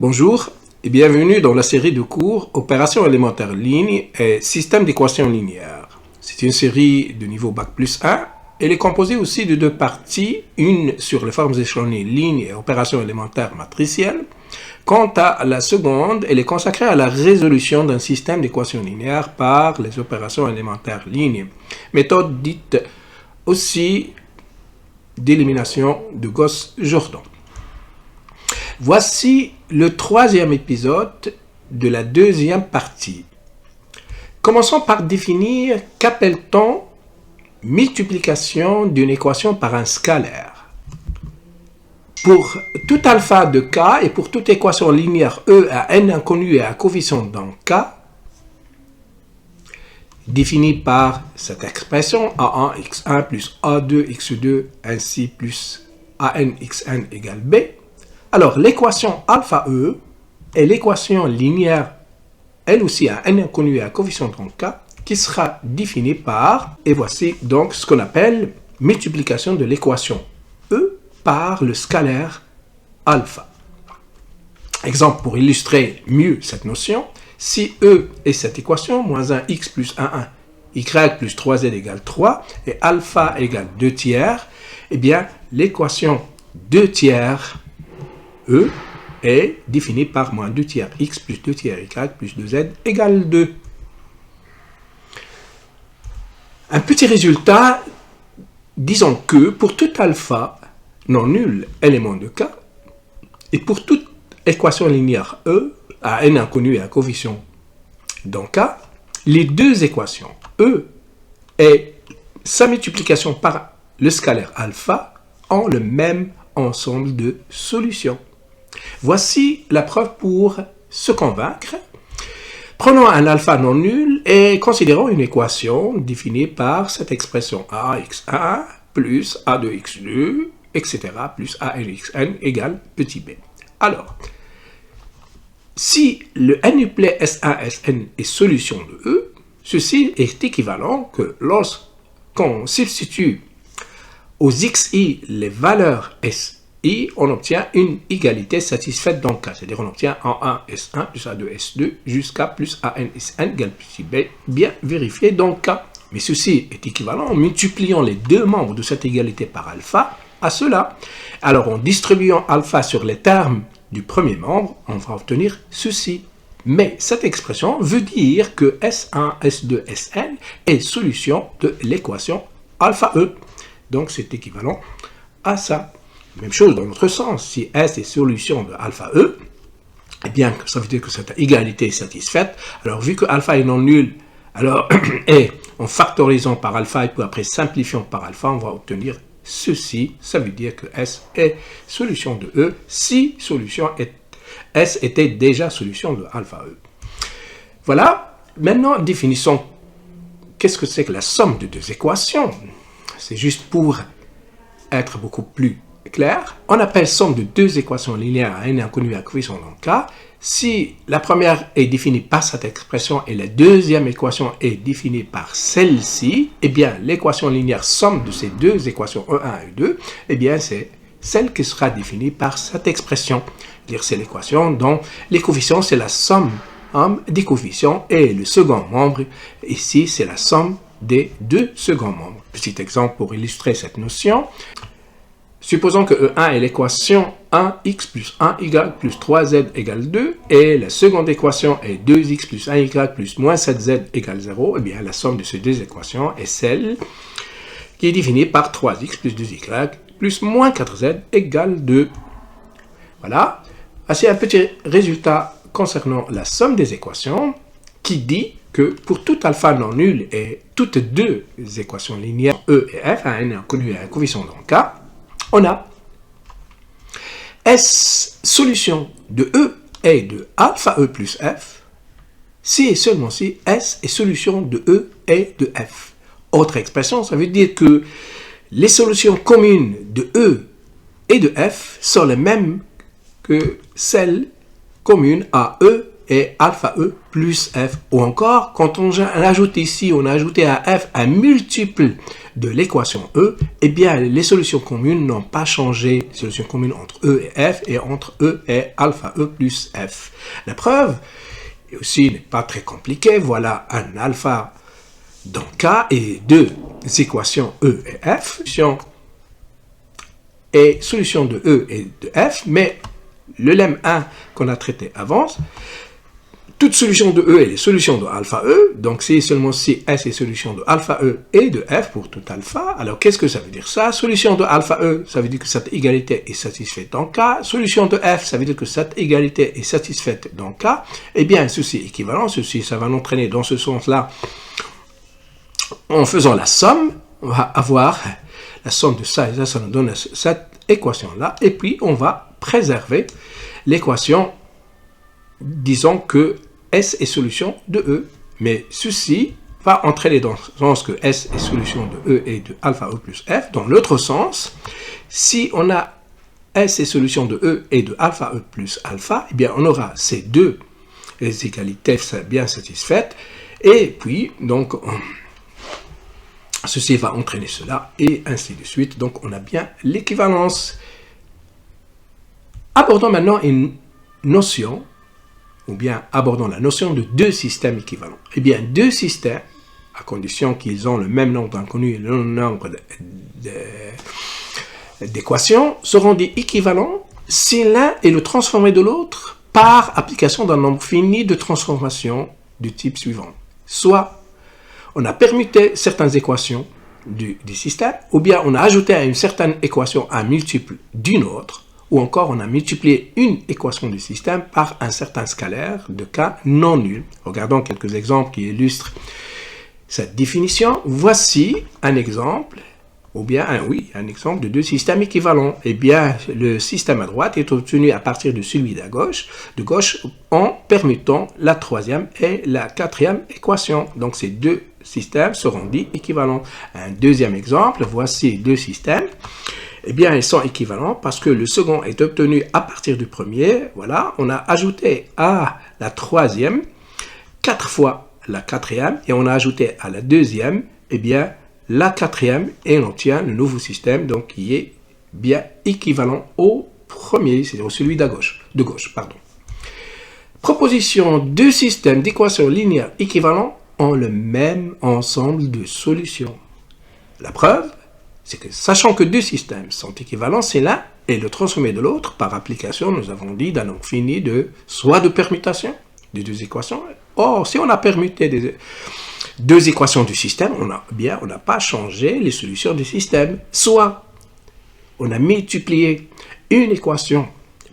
Bonjour et bienvenue dans la série de cours Opérations élémentaires ligne et système d'équations linéaires. C'est une série de niveau Bac plus 1. Elle est composée aussi de deux parties, une sur les formes échelonnées ligne et opérations élémentaires matricielles. Quant à la seconde, elle est consacrée à la résolution d'un système d'équations linéaires par les opérations élémentaires ligne, méthode dite aussi d'élimination de Gauss-Jordan. Voici le troisième épisode de la deuxième partie. Commençons par définir qu'appelle-t-on multiplication d'une équation par un scalaire. Pour tout alpha de k et pour toute équation linéaire E à n inconnu et à coefficient dans k, définie par cette expression a1x1 plus a2x2 ainsi plus anxn égale b, alors l'équation alpha E est l'équation linéaire, elle aussi à n inconnu et à coefficient dans k, qui sera définie par, et voici donc ce qu'on appelle multiplication de l'équation E par le scalaire alpha. Exemple pour illustrer mieux cette notion, si E est cette équation, moins 1x plus 1, y plus 3z égale 3, et alpha égale 2 tiers, eh bien l'équation 2 tiers E est définie par moins 2 tiers x plus 2 tiers y plus 2z égale 2. Un petit résultat, disons que pour tout alpha non nul élément de k, et pour toute équation linéaire E à n inconnu et à coefficient dans k, les deux équations E et sa multiplication par le scalaire alpha ont le même ensemble de solutions. Voici la preuve pour se convaincre. Prenons un alpha non nul et considérons une équation définie par cette expression ax1 plus a2x2, etc. plus anxn égale petit b. Alors, si le n-uplet S1, Sn est solution de E, ceci est équivalent que lorsqu'on substitue aux xi les valeurs SI, on obtient une égalité satisfaite dans K. C'est-à-dire on obtient A1 S1 plus A2 S2 jusqu'à plus AN SN égale petit b, bien vérifié dans K. Mais ceci est équivalent en multipliant les deux membres de cette égalité par alpha à cela. Alors en distribuant alpha sur les termes du premier membre, on va obtenir ceci. Mais cette expression veut dire que S1, S2, Sn est solution de l'équation alpha E. Donc c'est équivalent à ça. Même chose dans l'autre sens, si S est solution de alpha E, eh bien ça veut dire que cette égalité est satisfaite. Alors vu que alpha est non nul, alors et en factorisant par alpha et puis après simplifiant par alpha, on va obtenir ceci. Ça veut dire que S est solution de E si S était déjà solution de alpha E. Voilà, maintenant définissons qu'est-ce que c'est que la somme de deux équations. C'est juste pour être beaucoup plus clair. On appelle somme de deux équations linéaires à n inconnu à coefficient dans K. Si la première est définie par cette expression et la deuxième équation est définie par celle-ci, eh bien l'équation linéaire somme de ces deux équations E1 et E2, eh bien c'est celle qui sera définie par cette expression. C'est-à-dire c'est l'équation dont les coefficients c'est la somme des coefficients et le second membre ici c'est la somme des deux seconds membres. Petit exemple pour illustrer cette notion. Supposons que E1 est l'équation 1x plus 1y plus 3z égale 2 et la seconde équation est 2x plus 1y plus moins 7z égale 0. Eh bien, la somme de ces deux équations est celle qui est définie par 3x plus 2y plus moins 4z égale 2. Voilà. Voici un petit résultat concernant la somme des équations qui dit que pour tout alpha non nul et toutes deux équations linéaires E et F, à n inconnu et à un coefficient dans K, on a S solution de E et de alpha E plus F, si et seulement si S est solution de E et de F. Autre expression, ça veut dire que les solutions communes de E et de F sont les mêmes que celles communes à E et alpha E plus F. Ou encore, quand on ajoute ici, on a ajouté à F un multiple de l'équation E, eh bien, les solutions communes n'ont pas changé. Les solutions communes entre E et F et entre E et alpha E plus F. La preuve, et aussi, n'est pas très compliquée. Voilà un alpha dans K et deux équations E et F. Et solution de E et de F, mais le lemme 1 qu'on a traité avant, toute solution de E est les solutions de alpha E, donc c'est seulement si S est solution de alpha E et de F pour tout alpha. Alors qu'est-ce que ça veut dire ça? Solution de alpha E, ça veut dire que cette égalité est satisfaite dans K. Solution de F, ça veut dire que cette égalité est satisfaite dans K. Eh bien, ceci est équivalent, ceci, ça va l'entraîner dans ce sens-là. En faisant la somme, on va avoir la somme de ça et ça nous donne cette équation-là. Et puis, on va préserver l'équation, disons que S est solution de E. Mais ceci va entraîner dans le sens que S est solution de E et de alpha E plus F. Dans l'autre sens, si on a S est solution de E et de alpha E plus alpha, eh bien, on aura ces deux égalités bien satisfaites. Et puis, donc, ceci va entraîner cela, et ainsi de suite. Donc, on a bien l'équivalence. Abordons maintenant une notion, ou bien abordons la notion de deux systèmes équivalents. Eh bien, deux systèmes, à condition qu'ils ont le même nombre d'inconnus et le même nombre d'équations, seront dits équivalents si l'un est le transformé de l'autre par application d'un nombre fini de transformations du type suivant. Soit on a permuté certaines équations du système, ou bien on a ajouté à une certaine équation un multiple d'une autre, ou encore on a multiplié une équation du système par un certain scalaire de cas non nul. Regardons quelques exemples qui illustrent cette définition. Voici un exemple, ou bien un exemple de deux systèmes équivalents. Eh bien, le système à droite est obtenu à partir de celui de gauche en permutant la troisième et la quatrième équation. Donc, ces deux systèmes seront dits équivalents. Un deuxième exemple, voici deux systèmes. Eh bien, ils sont équivalents parce que le second est obtenu à partir du premier. Voilà, on a ajouté à la troisième 4 fois la quatrième et on a ajouté à la deuxième, eh bien, la quatrième et on obtient le nouveau système donc qui est bien équivalent au premier, c'est-à-dire celui de gauche. Proposition, deux systèmes d'équations linéaires équivalents ont le même ensemble de solutions. La preuve, c'est que sachant que deux systèmes sont équivalents, c'est l'un et le transformé de l'autre par application, nous avons dit, d'un nombre fini de soit de permutation des deux équations. Or, si on a permuté deux équations du système, on n'a pas changé les solutions du système. Soit on a multiplié une équation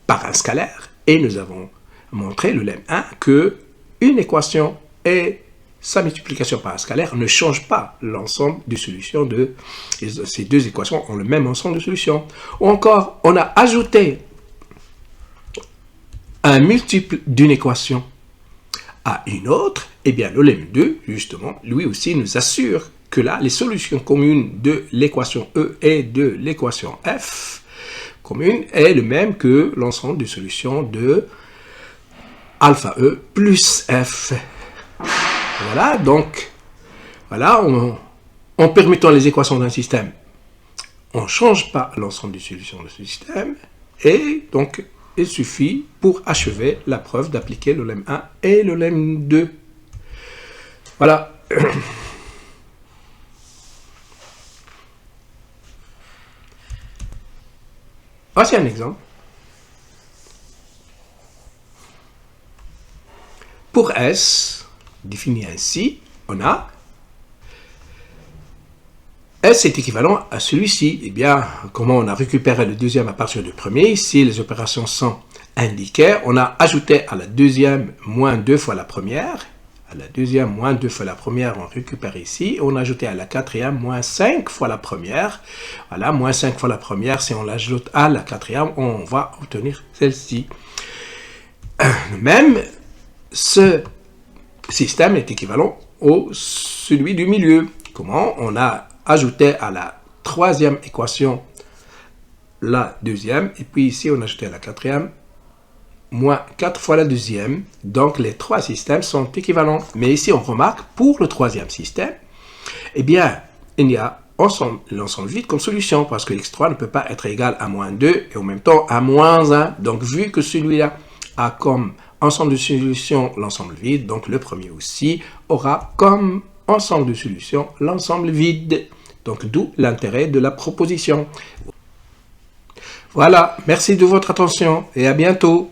par un scalaire et nous avons montré le lemme 1 que une équation et sa multiplication par un scalaire ne change pas l'ensemble des solutions de ces deux équations ont le même ensemble de solutions. Ou encore, on a ajouté un multiple d'une équation à une autre, eh bien le lemme 2, justement, lui aussi nous assure que là, les solutions communes de l'équation E et de l'équation F commune est le même que l'ensemble des solutions de alpha E plus F. Voilà, donc, voilà, en permutant les équations d'un système, on ne change pas l'ensemble des solutions de ce système, et donc, il suffit pour achever la preuve d'appliquer le lemme 1 et le lemme 2. Voilà. Voici un exemple. Pour S, défini ainsi, on a S est équivalent à celui-ci. Eh bien, comment on a récupéré le deuxième à partir du premier? Ici, les opérations sont indiquées. On a ajouté à la deuxième moins 2 fois la première. À la deuxième moins 2 fois la première, on récupère ici. On a ajouté à la quatrième moins 5 fois la première. Voilà, moins 5 fois la première. Si on l'ajoute à la quatrième, on va obtenir celle-ci. Même, ce système est équivalent au celui du milieu. Comment? On a ajouté à la troisième équation la deuxième, et puis ici on a ajouté à la quatrième moins 4 fois la deuxième. Donc, les trois systèmes sont équivalents. Mais ici, on remarque, pour le troisième système, eh bien, il y a l'ensemble vide comme solution parce que x3 ne peut pas être égal à moins 2 et en même temps à moins 1. Donc, vu que celui-là a comme ensemble de solutions l'ensemble vide, donc le premier aussi aura comme ensemble de solutions l'ensemble vide. Donc, d'où l'intérêt de la proposition. Voilà, merci de votre attention et à bientôt.